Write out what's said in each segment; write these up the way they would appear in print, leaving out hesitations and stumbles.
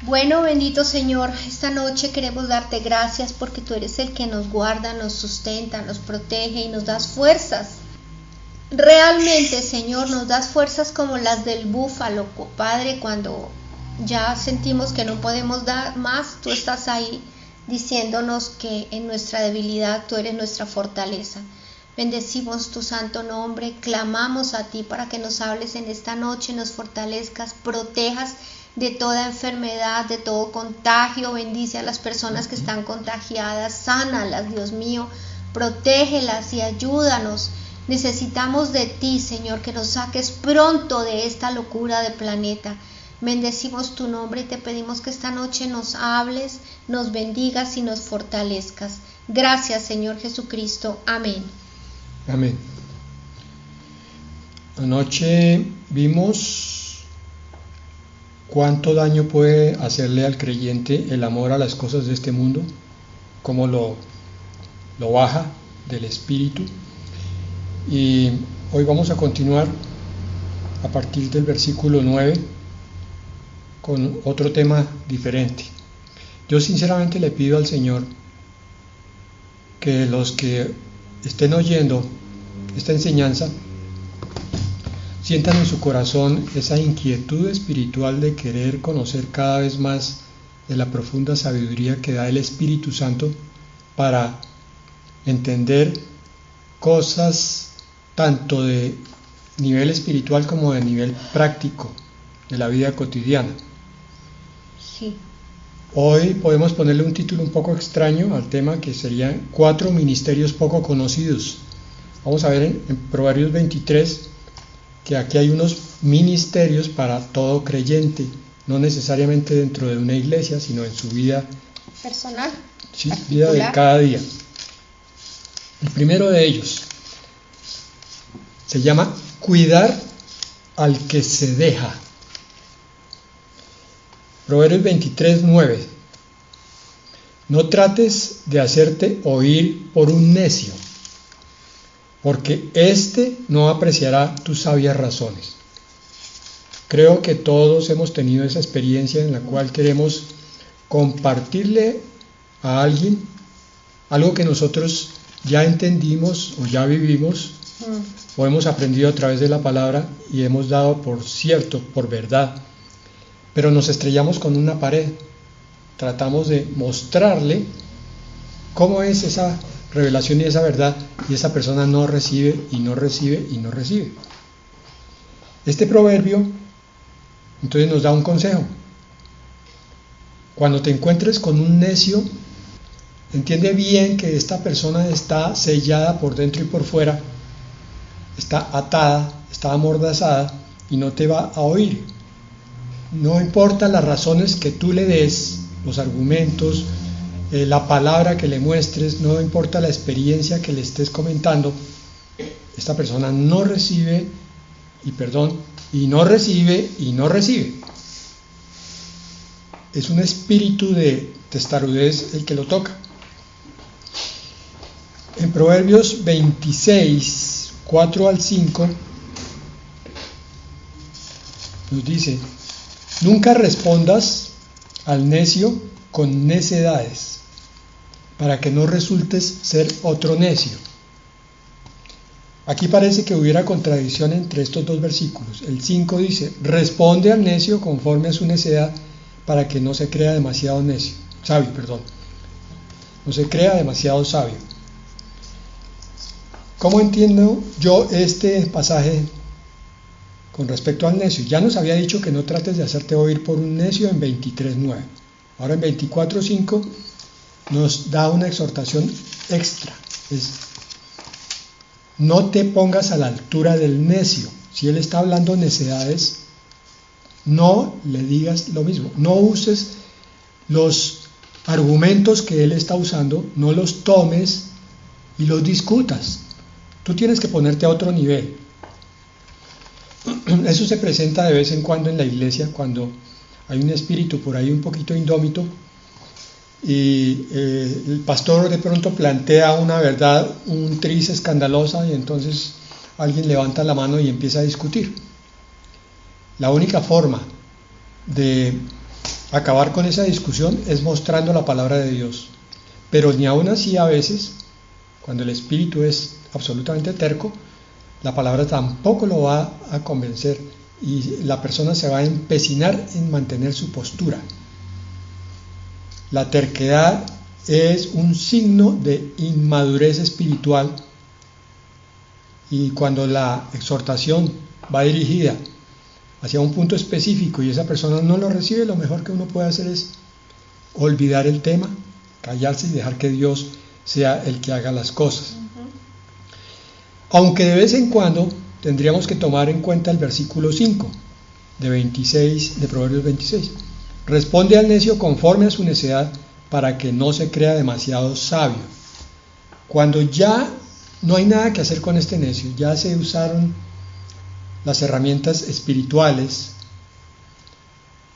Bueno, bendito Señor, esta noche queremos darte gracias porque tú eres el que nos guarda, nos sustenta, nos protege y nos das fuerzas. Realmente, Señor, nos das fuerzas como las del búfalo, Padre, cuando ya sentimos que no podemos dar más, tú estás ahí diciéndonos que en nuestra debilidad tú eres nuestra fortaleza. Bendecimos tu santo nombre, clamamos a ti para que nos hables en esta noche, nos fortalezcas, protejas de toda enfermedad, de todo contagio. Bendice a las personas que están contagiadas, sánalas, Dios mío, protégelas y ayúdanos. Necesitamos de ti, Señor, que nos saques pronto de esta locura de planeta. Bendecimos tu nombre y te pedimos que esta noche nos hables, nos bendigas y nos fortalezcas. Gracias, Señor Jesucristo. Amén. Amén. Anoche vimos cuánto daño puede hacerle al creyente el amor a las cosas de este mundo, cómo lo baja del espíritu. Y hoy vamos a continuar a partir del versículo 9 con otro tema diferente. Yo sinceramente le pido al Señor que los que estén oyendo esta enseñanza sientan en su corazón esa inquietud espiritual de querer conocer cada vez más de la profunda sabiduría que da el Espíritu Santo para entender cosas tanto de nivel espiritual como de nivel práctico de la vida cotidiana. Sí. Hoy podemos ponerle un título un poco extraño al tema, que serían 4 ministerios poco conocidos. Vamos a ver en Proverbios 23 que aquí hay unos ministerios para todo creyente, no necesariamente dentro de una iglesia, sino en su vida personal, sí, vida de cada día. El primero de ellos se llama cuidar al que se deja. Proverbios 23:9. No trates de hacerte oír por un necio, porque éste no apreciará tus sabias razones. Creo que todos hemos tenido esa experiencia en la cual queremos compartirle a alguien algo que nosotros ya entendimos o ya vivimos o hemos aprendido a través de la palabra y hemos dado por cierto, por verdad, pero nos estrellamos con una pared. Tratamos de mostrarle cómo es esa revelación y esa verdad, y esa persona no recibe y no recibe y no recibe. Este proverbio entonces nos da un consejo. Cuando te encuentres con un necio, entiende bien que esta persona está sellada por dentro y por fuera, está atada, está amordazada y no te va a oír. No importa las razones que tú le des, los argumentos, la palabra que le muestres, no importa la experiencia que le estés comentando, esta persona no recibe y no recibe y no recibe. Es un espíritu de testarudez el que lo toca. En Proverbios 26, 4 al 5, nos dice: nunca respondas al necio con necedades, para que no resultes ser otro necio. Aquí parece que hubiera contradicción entre estos dos versículos. El 5 dice: responde al necio conforme a su necedad, para que no se crea demasiado sabio. No se crea demasiado sabio. ¿Cómo entiendo yo este pasaje con respecto al necio? Ya nos había dicho que no trates de hacerte oír por un necio en 23:9. Ahora en 24:5 nos da una exhortación extra. No te pongas a la altura del necio. Si él está hablando necedades, no le digas lo mismo. No uses los argumentos que él está usando, no los tomes y los discutas. Tú tienes que ponerte a otro nivel. Eso se presenta de vez en cuando en la iglesia, cuando hay un espíritu por ahí un poquito indómito y el pastor de pronto plantea una verdad, un tris escandalosa, y entonces alguien levanta la mano y empieza a discutir. La única forma de acabar con esa discusión es mostrando la palabra de Dios. Pero ni aún así a veces, cuando el espíritu es absolutamente terco, la palabra tampoco lo va a convencer y la persona se va a empecinar en mantener su postura. La terquedad es un signo de inmadurez espiritual, y cuando la exhortación va dirigida hacia un punto específico y esa persona no lo recibe, lo mejor que uno puede hacer es olvidar el tema, callarse y dejar que Dios sea el que haga las cosas. Aunque de vez en cuando tendríamos que tomar en cuenta el versículo 5 de Proverbios 26. Responde al necio conforme a su necedad, para que no se crea demasiado sabio. Cuando ya no hay nada que hacer con este necio, ya se usaron las herramientas espirituales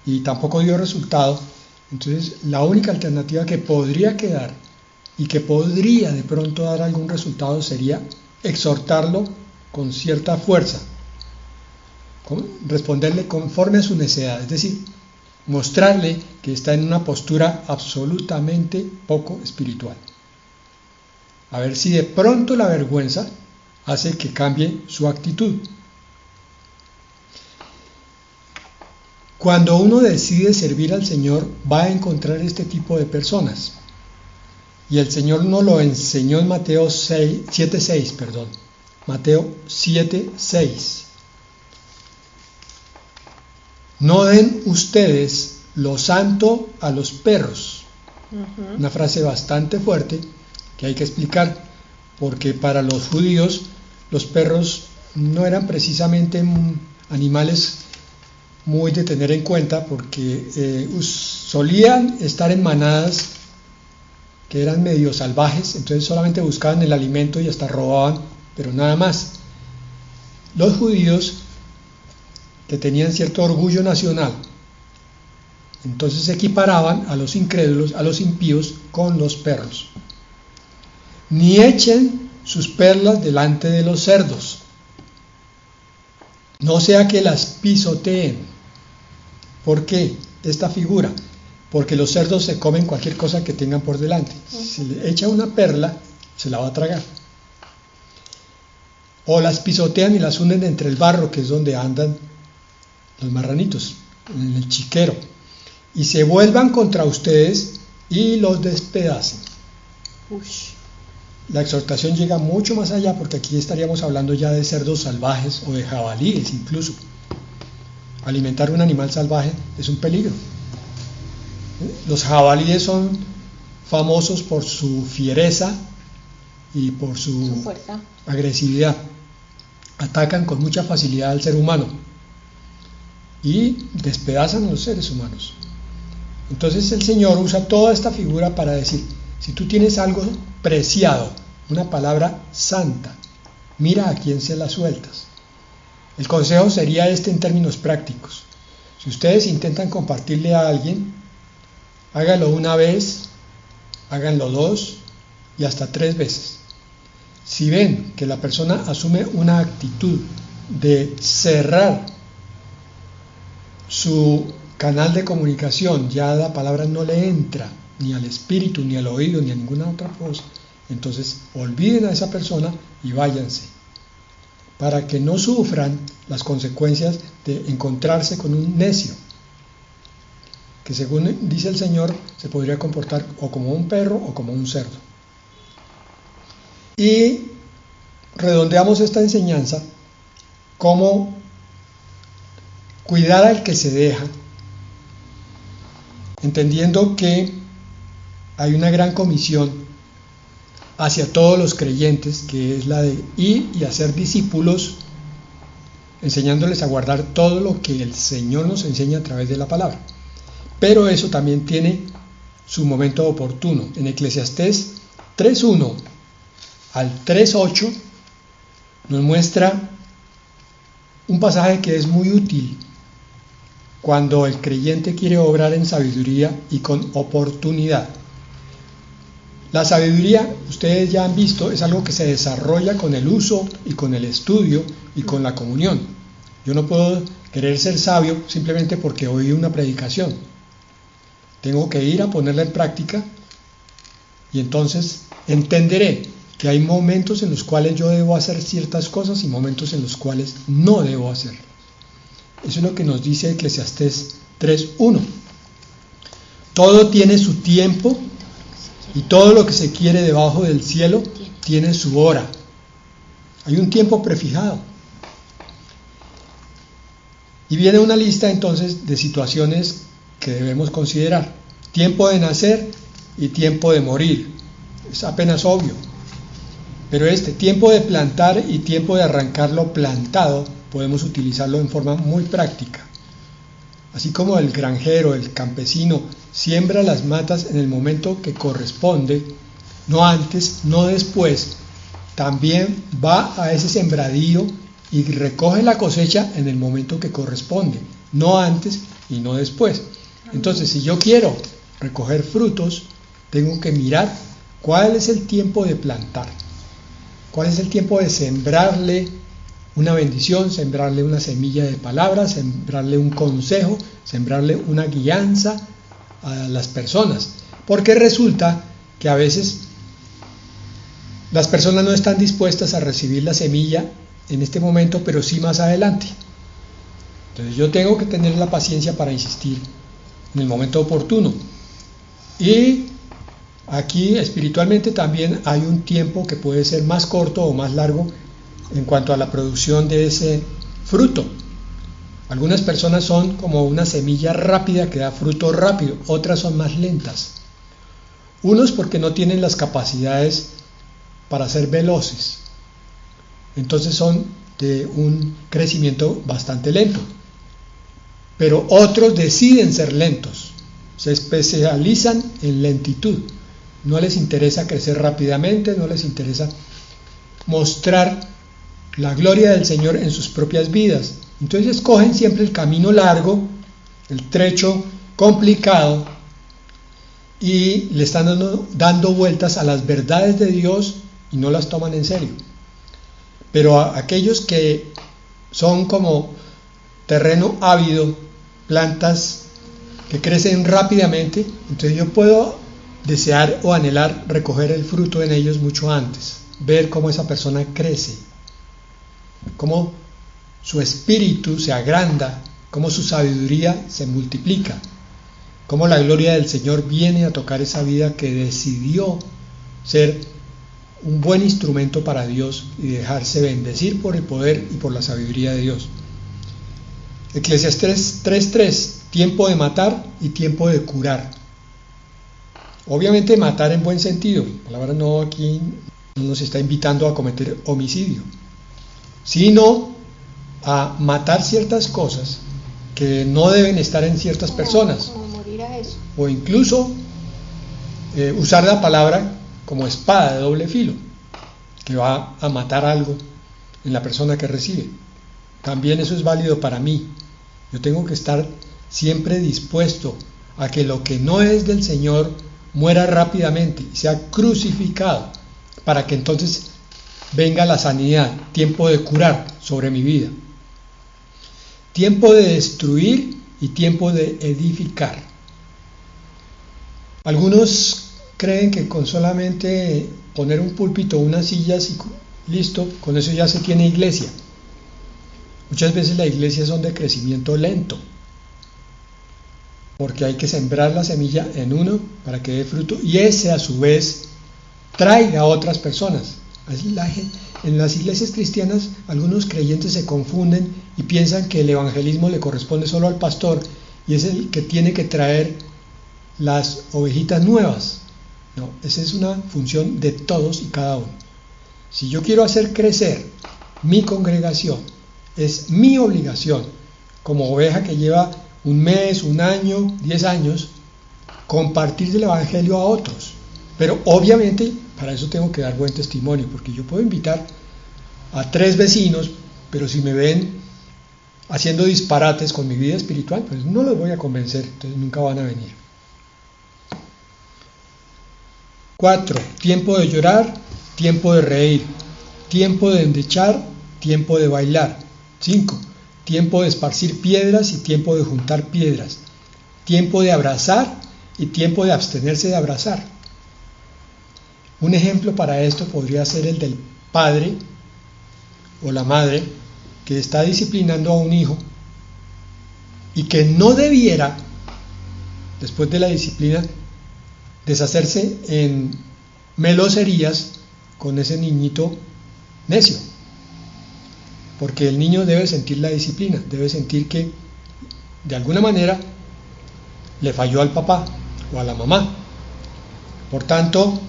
y tampoco dio resultado, entonces la única alternativa que podría quedar y que podría de pronto dar algún resultado sería exhortarlo con cierta fuerza, responderle conforme a su necedad, es decir, mostrarle que está en una postura absolutamente poco espiritual. A ver si de pronto la vergüenza hace que cambie su actitud. Cuando uno decide servir al Señor, va a encontrar este tipo de personas. Y el Señor nos lo enseñó en Mateo 7:6. Mateo 7:6. No den ustedes lo santo a los perros. Una frase bastante fuerte que hay que explicar, porque para los judíos los perros no eran precisamente animales muy de tener en cuenta, porque solían estar en manadas que eran medio salvajes, entonces solamente buscaban el alimento y hasta robaban, pero nada más. Los judíos, que tenían cierto orgullo nacional, entonces equiparaban a los incrédulos, a los impíos, con los perros. Ni echen sus perlas delante de los cerdos, no sea que las pisoteen. ¿Por qué esta figura? Porque los cerdos se comen cualquier cosa que tengan por delante. Si le echa una perla, se la va a tragar. O las pisotean y las hunden entre el barro, que es donde andan los marranitos, en el chiquero, y se vuelvan contra ustedes y los despedacen. La exhortación llega mucho más allá, porque aquí estaríamos hablando ya de cerdos salvajes o de jabalíes incluso. Alimentar un animal salvaje es un peligro. Los jabalíes son famosos por su fiereza y por su fuerza, agresividad. Atacan con mucha facilidad al ser humano y despedazan a los seres humanos. Entonces el Señor usa toda esta figura para decir: si tú tienes algo preciado, una palabra santa, mira a quién se la sueltas. El consejo sería este en términos prácticos: si ustedes intentan compartirle a alguien, háganlo una vez, háganlo 2 y hasta 3 veces. Si ven que la persona asume una actitud de cerrar su canal de comunicación, ya la palabra no le entra ni al espíritu, ni al oído, ni a ninguna otra cosa, entonces olviden a esa persona y váyanse, para que no sufran las consecuencias de encontrarse con un necio, que según dice el Señor se podría comportar o como un perro o como un cerdo. Y redondeamos esta enseñanza como cuidar al que se deja, entendiendo que hay una gran comisión hacia todos los creyentes, que es la de ir y hacer discípulos, enseñándoles a guardar todo lo que el Señor nos enseña a través de la palabra. Pero eso también tiene su momento oportuno. En Eclesiastés 3:1 al 3:8 nos muestra un pasaje que es muy útil cuando el creyente quiere obrar en sabiduría y con oportunidad. La sabiduría, ustedes ya han visto, es algo que se desarrolla con el uso y con el estudio y con la comunión. Yo no puedo querer ser sabio simplemente porque oí una predicación. Tengo que ir a ponerla en práctica y entonces entenderé que hay momentos en los cuales yo debo hacer ciertas cosas y momentos en los cuales no debo hacerlo. Eso es lo que nos dice Eclesiastés 3:1. Todo tiene su tiempo y todo lo que se quiere debajo del cielo tiene su hora. Hay un tiempo prefijado. Y viene una lista entonces de situaciones que debemos considerar. Tiempo de nacer y tiempo de morir. Es apenas obvio. Pero este tiempo de plantar y tiempo de arrancar lo plantado podemos utilizarlo en forma muy práctica. Así como el granjero, el campesino, siembra las matas en el momento que corresponde, no antes, no después, también va a ese sembradío y recoge la cosecha en el momento que corresponde, no antes y no después. Entonces, si yo quiero recoger frutos, tengo que mirar cuál es el tiempo de plantar, cuál es el tiempo de sembrarle una bendición, sembrarle una semilla de palabra, sembrarle un consejo, sembrarle una guianza a las personas. Porque resulta que a veces las personas no están dispuestas a recibir la semilla en este momento, pero sí más adelante. Entonces yo tengo que tener la paciencia para insistir en el momento oportuno. Y aquí espiritualmente también hay un tiempo que puede ser más corto o más largo en cuanto a la producción de ese fruto. Algunas personas son como una semilla rápida que da fruto rápido, otras son más lentas. Unos porque no tienen las capacidades para ser veloces, entonces son de un crecimiento bastante lento. Pero otros deciden ser lentos, se especializan en lentitud. No les interesa crecer rápidamente, no les interesa mostrar la gloria del Señor en sus propias vidas. Entonces escogen siempre el camino largo, el trecho complicado, y le están dando vueltas a las verdades de Dios y no las toman en serio. Pero a aquellos que son como terreno ávido, plantas que crecen rápidamente, entonces yo puedo desear o anhelar recoger el fruto en ellos mucho antes, ver cómo esa persona crece, cómo su espíritu se agranda, cómo su sabiduría se multiplica, cómo la gloria del Señor viene a tocar esa vida que decidió ser un buen instrumento para Dios y dejarse bendecir por el poder y por la sabiduría de Dios. Eclesiastés 3:3, tiempo de matar y tiempo de curar. Obviamente matar en buen sentido, la palabra no aquí no nos está invitando a cometer homicidio, sino a matar ciertas cosas que no deben estar en ciertas personas, como morir a eso. O incluso usar la palabra como espada de doble filo, que va a matar algo en la persona que recibe. También eso es válido para mí. Yo tengo que estar siempre dispuesto a que lo que no es del Señor muera rápidamente y sea crucificado, para que entonces venga la sanidad, tiempo de curar sobre mi vida, tiempo de destruir y tiempo de edificar. Algunos creen que con solamente poner un púlpito, unas sillas y listo, con eso ya se tiene iglesia. Muchas veces las iglesias son de crecimiento lento, porque hay que sembrar la semilla en uno para que dé fruto y ese a su vez traiga a otras personas. Así en las iglesias cristianas algunos creyentes se confunden y piensan que el evangelismo le corresponde solo al pastor y es el que tiene que traer las ovejitas nuevas. No, esa es una función de todos y cada uno. Si yo quiero hacer crecer mi congregación, es mi obligación, como oveja que lleva un mes, un año, 10 años, compartir el evangelio a otros. Pero obviamente para eso tengo que dar buen testimonio, porque yo puedo invitar a 3 vecinos, pero si me ven haciendo disparates con mi vida espiritual, pues no los voy a convencer, entonces nunca van a venir. 4. Tiempo de llorar, tiempo de reír, tiempo de endechar, tiempo de bailar. 5. Tiempo de esparcir piedras y tiempo de juntar piedras, tiempo de abrazar y tiempo de abstenerse de abrazar. Un ejemplo para esto podría ser el del padre o la madre que está disciplinando a un hijo y que no debiera, después de la disciplina, deshacerse en meloserías con ese niñito necio. Porque el niño debe sentir la disciplina, debe sentir que de alguna manera le falló al papá o a la mamá. Por tanto,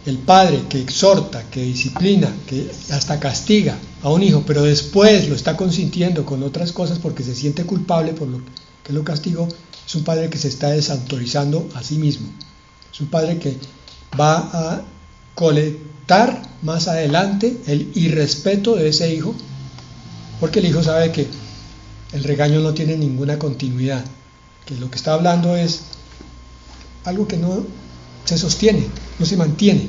el padre que exhorta, que disciplina, que hasta castiga a un hijo, pero después lo está consintiendo con otras cosas porque se siente culpable por lo que lo castigó, es un padre que se está desautorizando a sí mismo. Es un padre que va a colectar más adelante el irrespeto de ese hijo, porque el hijo sabe que el regaño no tiene ninguna continuidad, que lo que está hablando es algo que no se sostiene, no se mantiene.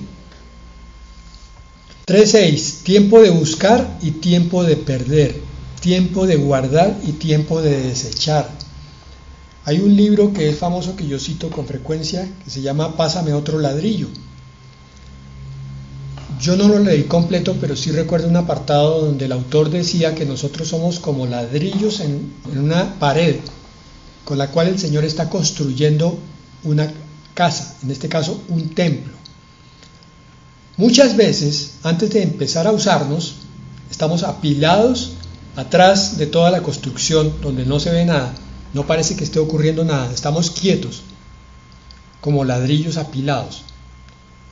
3.6. Tiempo de buscar y tiempo de perder, tiempo de guardar y tiempo de desechar. Hay un libro que es famoso que yo cito con frecuencia, que se llama Pásame otro ladrillo. Yo no lo leí completo, pero sí recuerdo un apartado donde el autor decía que nosotros somos como ladrillos en una pared con la cual el Señor está construyendo una casa, en este caso un templo. Muchas veces, antes de empezar a usarnos, estamos apilados atrás de toda la construcción donde no se ve nada, no parece que esté ocurriendo nada, estamos quietos, como ladrillos apilados.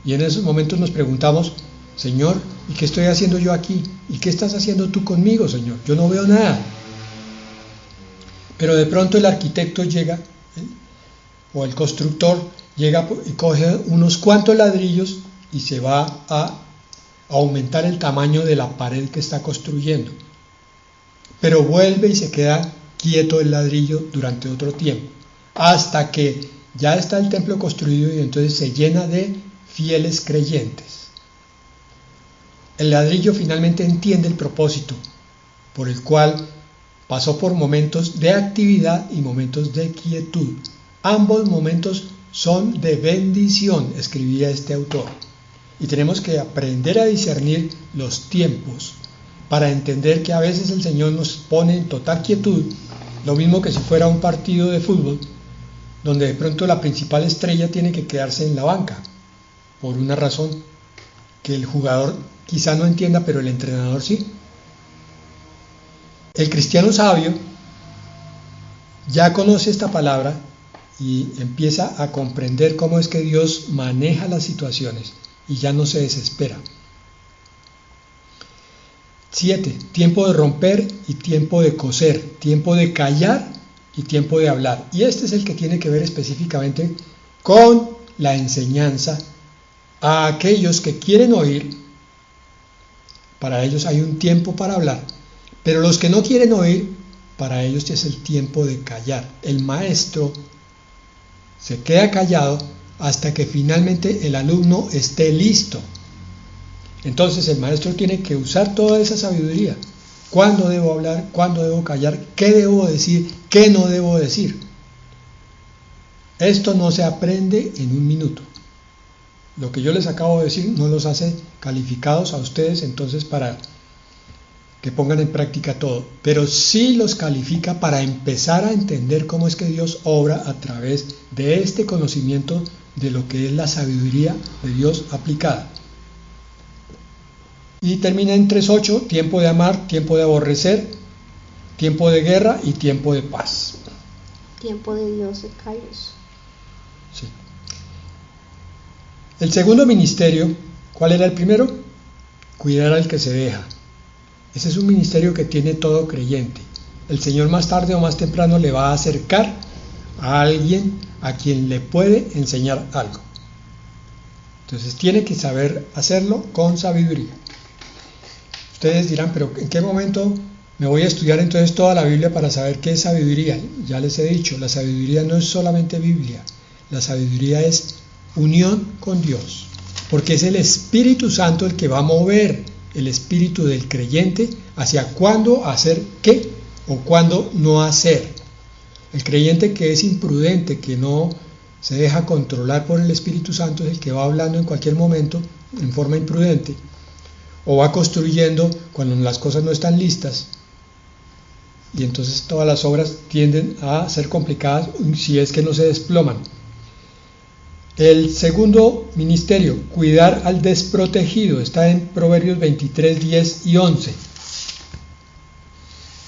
Y en esos momentos nos preguntamos, Señor, ¿y qué estoy haciendo yo aquí? ¿Y qué estás haciendo tú conmigo, Señor? Yo no veo nada. Pero de pronto el arquitecto llega, o el constructor llega y coge unos cuantos ladrillos y se va a aumentar el tamaño de la pared que está construyendo. Pero vuelve y se queda quieto el ladrillo durante otro tiempo, hasta que ya está el templo construido y entonces se llena de fieles creyentes. El ladrillo finalmente entiende el propósito por el cual pasó por momentos de actividad y momentos de quietud. Ambos momentos son de bendición, escribía este autor. Y tenemos que aprender a discernir los tiempos para entender que a veces el Señor nos pone en total quietud, lo mismo que si fuera un partido de fútbol, donde de pronto la principal estrella tiene que quedarse en la banca, por una razón que el jugador quizá no entienda, pero el entrenador sí. El cristiano sabio ya conoce esta palabra y empieza a comprender cómo es que Dios maneja las situaciones y ya no se desespera. 7. Tiempo de romper y tiempo de coser, tiempo de callar y tiempo de hablar. Y este es el que tiene que ver específicamente con la enseñanza a aquellos que quieren oír. Para ellos hay un tiempo para hablar, pero los que no quieren oír, para ellos es el tiempo de callar. El maestro se queda callado hasta que finalmente el alumno esté listo. Entonces el maestro tiene que usar toda esa sabiduría. ¿Cuándo debo hablar? ¿Cuándo debo callar? ¿Qué debo decir? ¿Qué no debo decir? Esto no se aprende en un minuto. Lo que yo les acabo de decir no los hace calificados a ustedes entonces para que pongan en práctica todo, pero sí los califica para empezar a entender cómo es que Dios obra a través de este conocimiento de lo que es la sabiduría de Dios aplicada. Y termina en 3.8, tiempo de amar, tiempo de aborrecer, tiempo de guerra y tiempo de paz. Tiempo de Dios de Kairos. Sí. El segundo ministerio, ¿cuál era el primero? Cuidar al que se deja. Ese es un ministerio que tiene todo creyente. El Señor más tarde o más temprano le va a acercar a alguien a quien le puede enseñar algo. Entonces tiene que saber hacerlo con sabiduría. Ustedes dirán, pero ¿en qué momento me voy a estudiar entonces toda la Biblia para saber qué es sabiduría? Ya les he dicho, la sabiduría no es solamente Biblia. La sabiduría es unión con Dios, porque es el Espíritu Santo el que va a mover el espíritu del creyente hacia cuándo hacer qué o cuándo no hacer. El creyente que es imprudente, que no se deja controlar por el Espíritu Santo es el que va hablando en cualquier momento en forma imprudente, o va construyendo cuando las cosas no están listas, y entonces todas las obras tienden a ser complicadas si es que no se desploman. El segundo ministerio, cuidar al desprotegido, está en Proverbios 23, 10 y 11.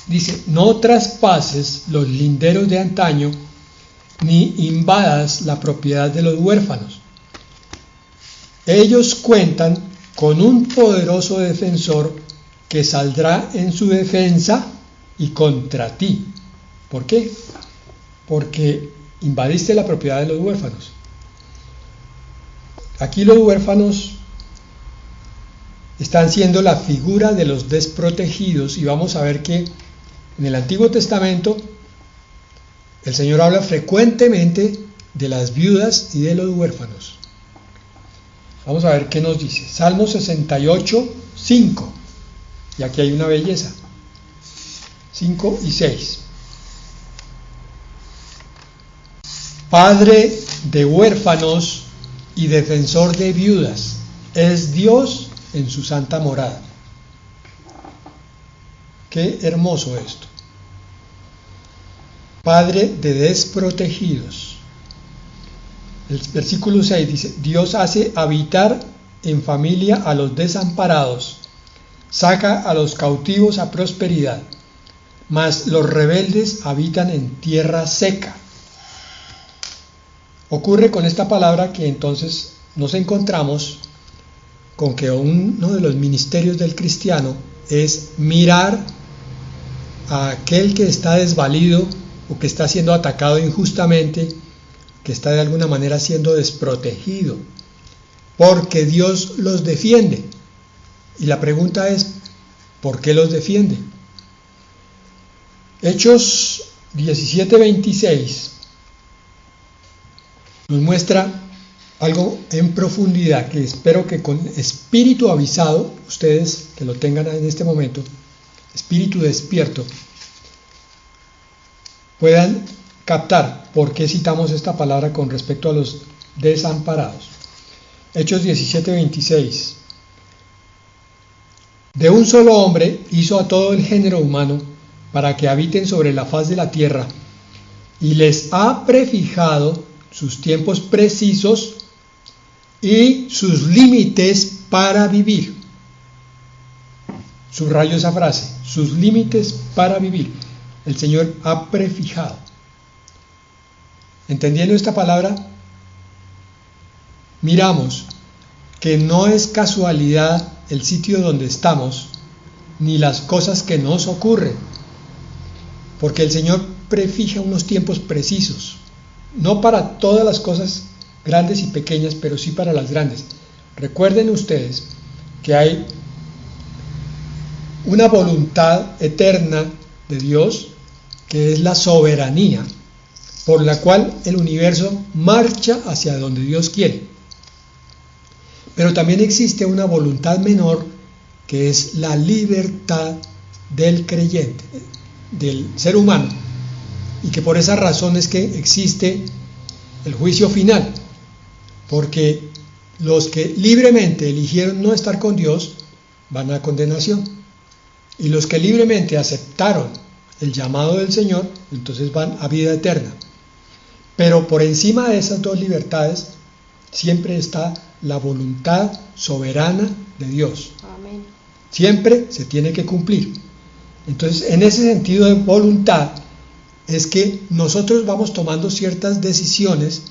Dice: no traspases los linderos de antaño, ni invadas la propiedad de los huérfanos. Ellos cuentan con un poderoso defensor que saldrá en su defensa y contra ti. ¿Por qué? Porque invadiste la propiedad de los huérfanos. Aquí los huérfanos están siendo la figura de los desprotegidos, y vamos a ver que en el Antiguo Testamento el Señor habla frecuentemente de las viudas y de los huérfanos. Vamos a ver qué nos dice. Salmo 68, 5. Y aquí hay una belleza. 5 y 6. Padre de huérfanos y defensor de viudas, es Dios en su santa morada. Qué hermoso esto. Padre de desprotegidos. El versículo 6 dice: Dios hace habitar en familia a los desamparados, saca a los cautivos a prosperidad, mas los rebeldes habitan en tierra seca. Ocurre con esta palabra que entonces nos encontramos con que uno de los ministerios del cristiano es mirar a aquel que está desvalido o que está siendo atacado injustamente, que está de alguna manera siendo desprotegido, porque Dios los defiende. Y la pregunta es, ¿por qué los defiende? Hechos 17:26 nos muestra algo en profundidad que espero que con espíritu avisado, ustedes que lo tengan en este momento, espíritu despierto, puedan captar por qué citamos esta palabra con respecto a los desamparados. Hechos 17:26. De un solo hombre hizo a todo el género humano para que habiten sobre la faz de la tierra, y les ha prefijado sus tiempos precisos y sus límites para vivir. Subrayo esa frase, sus límites para vivir. El Señor ha prefijado. Entendiendo esta palabra, miramos que no es casualidad el sitio donde estamos, ni las cosas que nos ocurren, porque el Señor prefija unos tiempos precisos, no para todas las cosas grandes y pequeñas, pero sí para las grandes. Recuerden ustedes que hay una voluntad eterna de Dios, que es la soberanía, por la cual el universo marcha hacia donde Dios quiere. Pero también existe una voluntad menor, que es la libertad del creyente, del ser humano, y que por esa razón es que existe el juicio final, porque los que libremente eligieron no estar con Dios van a condenación, y los que libremente aceptaron el llamado del Señor, entonces van a vida eterna. Pero por encima de esas dos libertades siempre está la voluntad soberana de Dios. Amén. Siempre se tiene que cumplir. Entonces, en ese sentido de voluntad es que nosotros vamos tomando ciertas decisiones,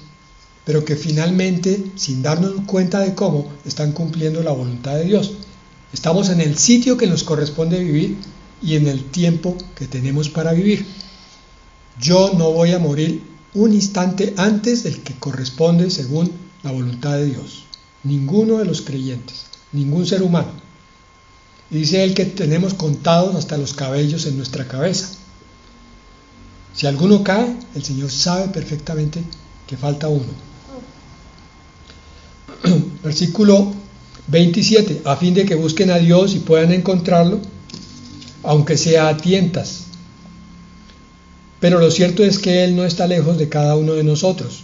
pero que finalmente, sin darnos cuenta de cómo, están cumpliendo la voluntad de Dios. Estamos en el sitio que nos corresponde vivir y en el tiempo que tenemos para vivir. Yo no voy a morir un instante antes del que corresponde según la voluntad de Dios. Ninguno de los creyentes, ningún ser humano. Y dice él que tenemos contados hasta los cabellos en nuestra cabeza. Si alguno cae, el Señor sabe perfectamente que falta uno. Versículo 27, a fin de que busquen a Dios y puedan encontrarlo, aunque sea a tientas. Pero lo cierto es que Él no está lejos de cada uno de nosotros.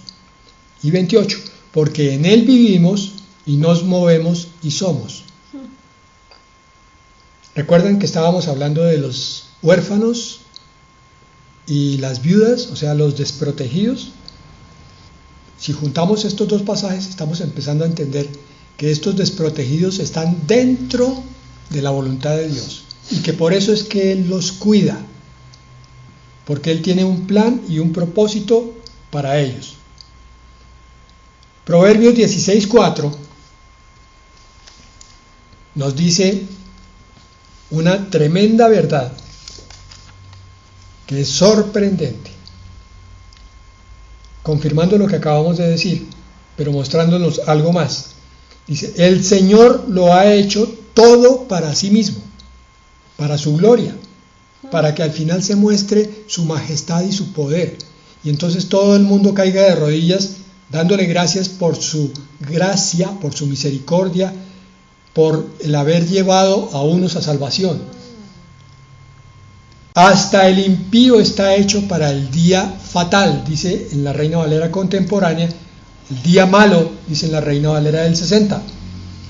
y 28, porque en Él vivimos y nos movemos y somos. ¿Recuerdan que estábamos hablando de los huérfanos y las viudas, o sea, los desprotegidos? Si juntamos estos dos pasajes, estamos empezando a entender que estos desprotegidos están dentro de la voluntad de Dios y que por eso es que Él los cuida, porque Él tiene un plan y un propósito para ellos. Proverbios 16:4 nos dice una tremenda verdad que es sorprendente, confirmando lo que acabamos de decir, pero mostrándonos algo más. Dice, el Señor lo ha hecho todo para sí mismo, para su gloria, para que al final se muestre su majestad y su poder. Y entonces todo el mundo caiga de rodillas, dándole gracias por su gracia, por su misericordia, por el haber llevado a unos a salvación. Hasta el impío está hecho para el día fatal, dice en la Reina Valera contemporánea. El día malo, dice en la Reina Valera del 60.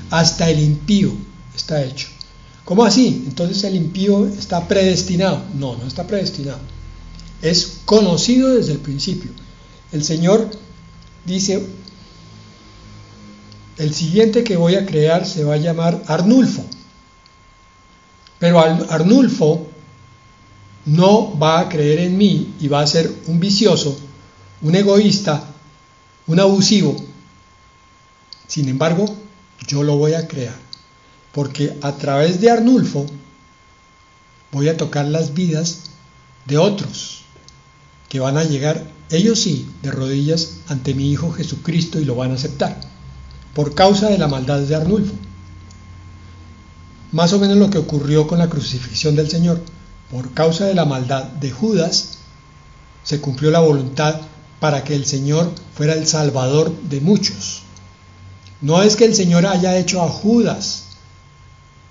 Hasta el impío está hecho. ¿Cómo así? Entonces el impío está predestinado. No, no está predestinado. Es conocido desde el principio. El Señor dice, el siguiente que voy a crear se va a llamar Arnulfo. Pero Arnulfo no va a creer en mí y va a ser un vicioso, un egoísta, un abusivo. Sin embargo, yo lo voy a crear, porque a través de Arnulfo voy a tocar las vidas de otros que van a llegar, ellos sí, de rodillas ante mi Hijo Jesucristo y lo van a aceptar, por causa de la maldad de Arnulfo. Más o menos lo que ocurrió con la crucifixión del Señor. Por causa de la maldad de Judas, se cumplió la voluntad para que el Señor fuera el Salvador de muchos. No es que el Señor haya hecho a Judas,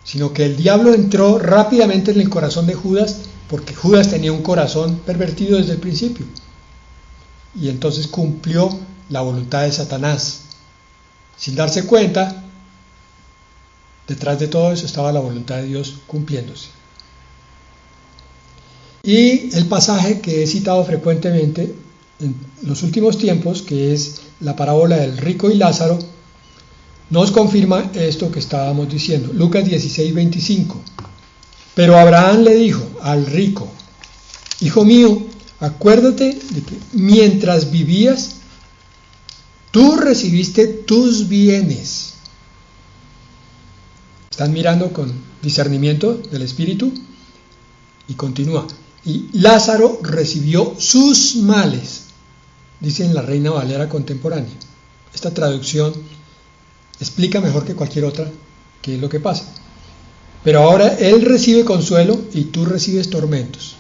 sino que el diablo entró rápidamente en el corazón de Judas, porque Judas tenía un corazón pervertido desde el principio. Y entonces cumplió la voluntad de Satanás. Sin darse cuenta, detrás de todo eso estaba la voluntad de Dios cumpliéndose. Y el pasaje que he citado frecuentemente en los últimos tiempos, que es la parábola del rico y Lázaro, nos confirma esto que estábamos diciendo. Lucas 16:25. Pero Abraham le dijo al rico, hijo mío, acuérdate de que mientras vivías, tú recibiste tus bienes. ¿Están mirando con discernimiento del Espíritu? Y continúa. Y Lázaro recibió sus males, dice en la Reina Valera contemporánea. Esta traducción explica mejor que cualquier otra qué es lo que pasa. Pero ahora él recibe consuelo y tú recibes tormentos.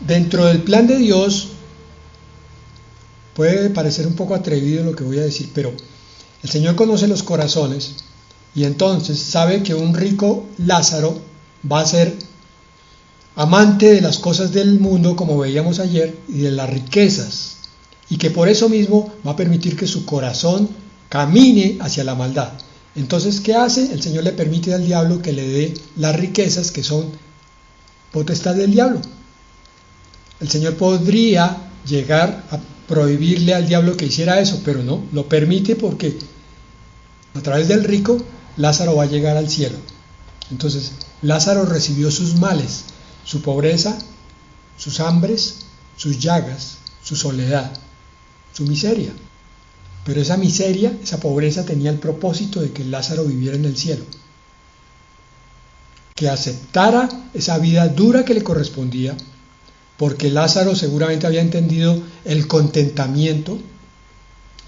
Dentro del plan de Dios, puede parecer un poco atrevido lo que voy a decir, pero el Señor conoce los corazones y entonces sabe que un rico Lázaro va a ser amante de las cosas del mundo, como veíamos ayer, y de las riquezas, y que por eso mismo va a permitir que su corazón camine hacia la maldad. Entonces, ¿qué hace? El Señor le permite al diablo que le dé las riquezas que son potestad del diablo. El Señor podría llegar a prohibirle al diablo que hiciera eso, pero no, lo permite porque a través del rico Lázaro va a llegar al cielo. Entonces, Lázaro recibió sus males, su pobreza, sus hambres, sus llagas, su soledad, su miseria. Pero esa miseria, esa pobreza tenía el propósito de que Lázaro viviera en el cielo. Que aceptara esa vida dura que le correspondía, porque Lázaro seguramente había entendido el contentamiento,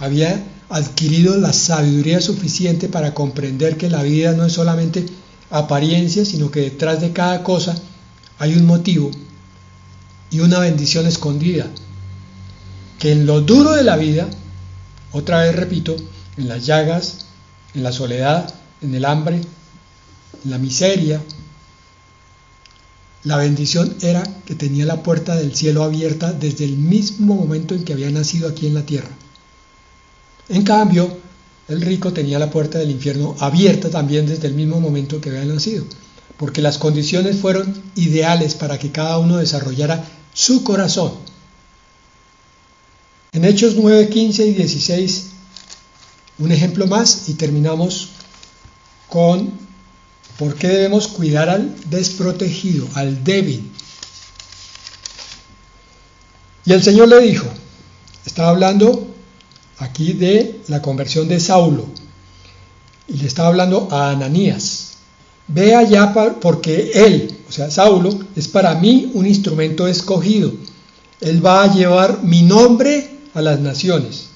había adquirido la sabiduría suficiente para comprender que la vida no es solamente apariencia, sino que detrás de cada cosa hay un motivo y una bendición escondida, que en lo duro de la vida, otra vez repito, en las llagas, en la soledad, en el hambre, en la miseria, la bendición era que tenía la puerta del cielo abierta desde el mismo momento en que había nacido aquí en la tierra. En cambio, el rico tenía la puerta del infierno abierta también desde el mismo momento que había nacido, porque las condiciones fueron ideales para que cada uno desarrollara su corazón. En Hechos 9, 15 y 16, un ejemplo más y terminamos con por qué debemos cuidar al desprotegido, al débil. Y el Señor le dijo, estaba hablando aquí de la conversión de Saulo, y le estaba hablando a Ananías, ve allá porque él, o sea Saulo, es para mí un instrumento escogido, él va a llevar mi nombre a las naciones,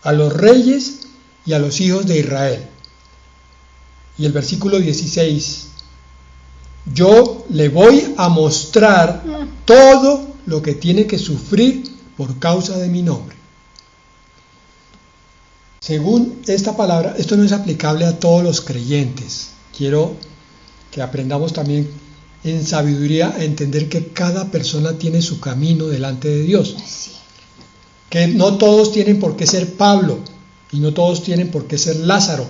a los reyes y a los hijos de Israel. Y el versículo 16, yo le voy a mostrar todo lo que tiene que sufrir por causa de mi nombre. Según esta palabra, esto no es aplicable a todos los creyentes. Quiero que aprendamos también en sabiduría a entender que cada persona tiene su camino delante de Dios. Que no todos tienen por qué ser Pablo y no todos tienen por qué ser Lázaro.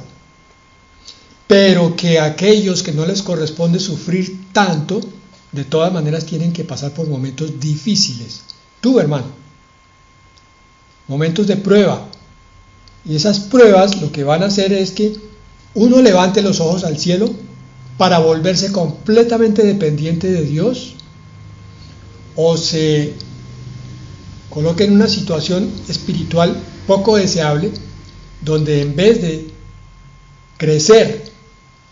Pero que aquellos que no les corresponde sufrir tanto, de todas maneras tienen que pasar por momentos difíciles. Tú, hermano, momentos de prueba. Y esas pruebas lo que van a hacer es que uno levante los ojos al cielo para volverse completamente dependiente de Dios, o se coloque en una situación espiritual poco deseable, donde en vez de crecer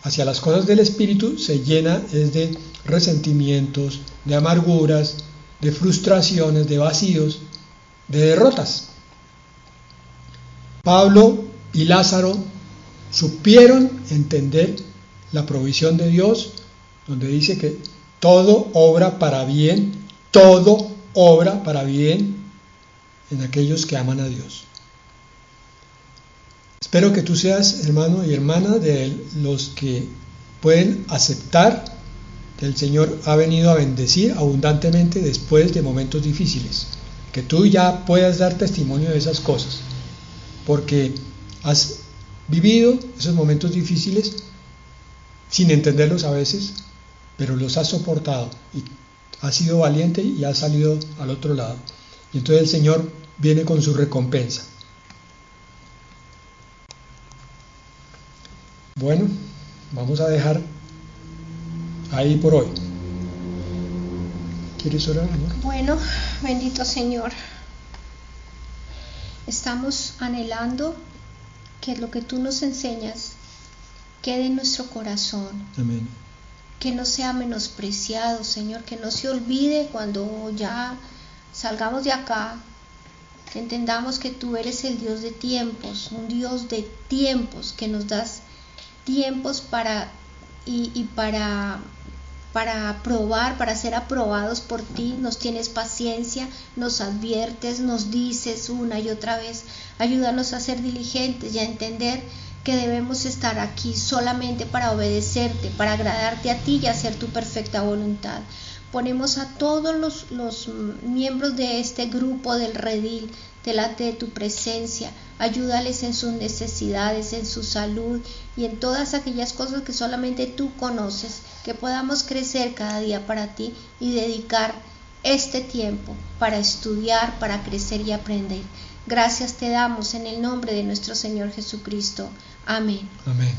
hacia las cosas del espíritu, se llena es de resentimientos, de amarguras, de frustraciones, de vacíos, de derrotas. Pablo y Lázaro supieron entender la provisión de Dios, donde dice que todo obra para bien, todo obra para bien en aquellos que aman a Dios. Espero que tú seas, hermano y hermana, de los que pueden aceptar que el Señor ha venido a bendecir abundantemente después de momentos difíciles, que tú ya puedas dar testimonio de esas cosas, porque has vivido esos momentos difíciles sin entenderlos a veces, pero los has soportado y has sido valiente y has salido al otro lado. Y entonces el Señor viene con su recompensa. Bueno, vamos a dejar ahí por hoy. ¿Quieres orar, amor? Bueno, bendito Señor. Estamos anhelando que lo que tú nos enseñas quede en nuestro corazón. Amén. Que no sea menospreciado, Señor, que no se olvide cuando ya salgamos de acá, que entendamos que tú eres el Dios de tiempos, un Dios de tiempos, que nos das tiempos para probar, para ser aprobados por ti. Nos tienes paciencia, nos adviertes, nos dices una y otra vez. Ayúdanos a ser diligentes y a entender que debemos estar aquí solamente para obedecerte, para agradarte a ti y hacer tu perfecta voluntad. Ponemos a todos los miembros de este grupo del redil delante de tu presencia. Ayúdales en sus necesidades, en su salud y en todas aquellas cosas que solamente tú conoces, que podamos crecer cada día para ti y dedicar este tiempo para estudiar, para crecer y aprender. Gracias te damos en el nombre de nuestro Señor Jesucristo. Amén. Amén.